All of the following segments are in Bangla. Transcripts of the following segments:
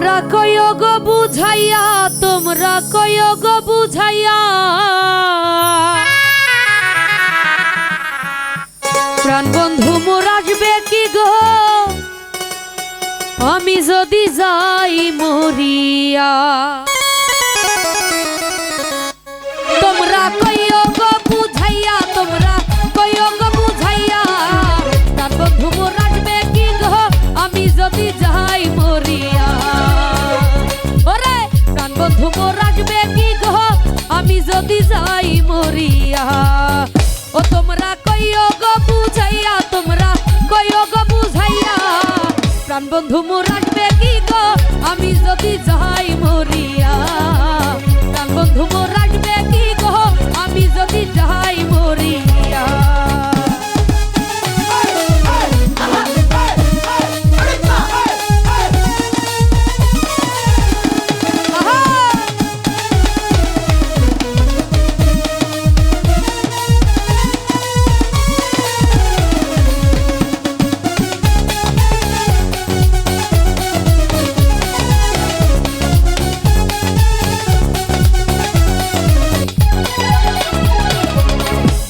তোমরা কয়ো গো বুঝাইয়া, তোমরা কয়ো গো বুঝাইয়া, প্রাণ বন্ধু মোর আসবে কি গো আমি যদি যাই মরিয়া। তোমরা কয়ো গো বুঝাইয়া, তোমরা কয়ো গো বুঝাইয়া, প্রাণ বন্ধু মোর আসবে কি গো আমি যদি যাই মরিয়া। ওরে প্রাণ বন্ধু মোর আসবে কি গো আমি যদি যাই মরিয়া। ও তোমরা কয়ো গো বুঝাইয়া, তোমরা কয়ো গো বুঝাইয়া, প্রাণ বন্ধু মোর আসবে কি গো আমি যদি যাই মরিয়া। প্রাণ বন্ধু মোর আসবে কি গো আমি যদি যাই মরিয়া।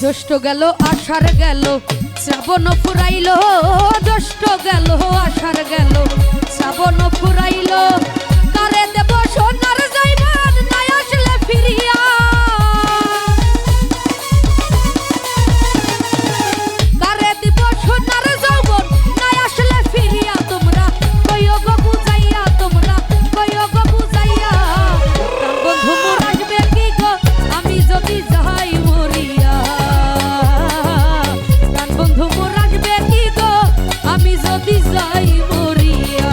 জ্যৈষ্ঠ গেল আষাঢ় গেল শ্রাবণ ফুরাইল, জ্যৈষ্ঠ গেল আষাঢ় গেল শ্রাবণ ফুরাইল, কারে দেব সোনার জৈবন নাই আসলে ফিরিয়া। কারে দিব সোনার যৌবন নাই আসলে ফিরিয়া। তোমরা কয়ো গো বুঝাইয়া, তোমরা কয়ো গো বুঝাইয়া, প্রাণ বন্ধু মোর আসবে কি গো আমি যদি যাই মরিয়া। বন্ধু মোর আসবে কি গো আমি যদি যাই মরিয়া।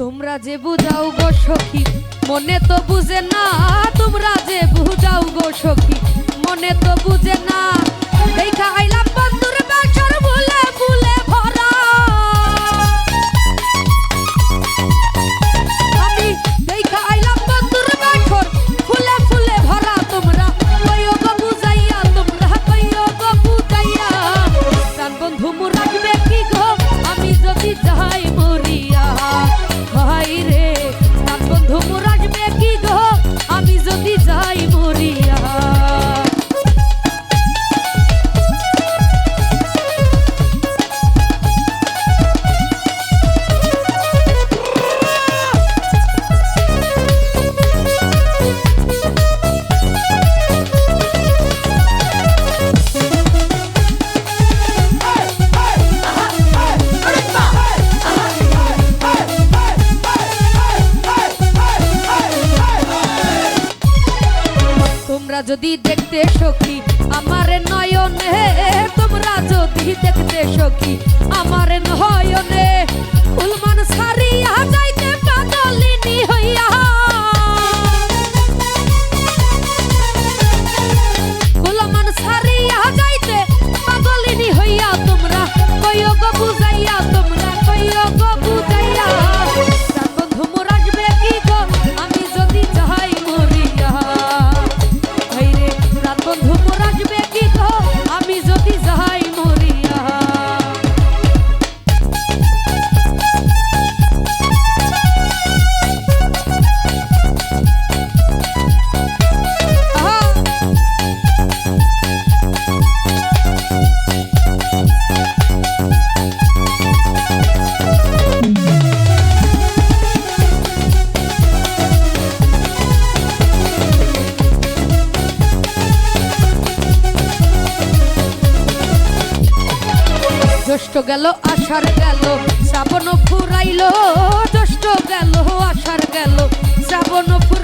তোমরা যে বুঝাও গো সখী মনে তো বুঝে না, তোমরা যে বুঝাও গো সখী মনে তো বুঝে না। দেখা আইলাম বন্ধুর বাসর ভুলে ভুলে ভরা, আমি দেখা আইলাম বন্ধুর বাসর ফুলে ফুলে ভরা। তোমরা কয়ো গো বুঝাইয়া, তোমরা কয়ো গো বুঝাইয়া, প্রাণ বন্ধু মোর আসবে কি গো আমি যদি যাই মরিয়া। হাই রে প্রাণ বন্ধু মোর আসবে কি গো আমি যদি যাই মরিয়া। তোমরা যদি দেখতে সখী আমার নয়নে, তোমরা যদি দেখতে সখী আমার নয়নে, ফুলমান ছাড়িয়া যাইতে পাগলিনী হইয়া। ফুলমান ছাড়িয়া যাইতে পাগলিনী হইয়া। তোমরা কয়ো গো বুঝাইয়া, তোমরা কয়ো গো বুঝাইয়া, প্রাণ বন্ধু মোর আসবে কি গো আমি যদি যাই মরিয়া। প্রাণ বন্ধু মোর আসবে কি গো আমি যদি যাই মরিয়া। জ্যৈষ্ঠ গেল আষাঢ় গেল শ্রাবণ ফুরাইল, জ্যৈষ্ঠ গেল আষাঢ় গেল শ্রাবণ ফুরাইল।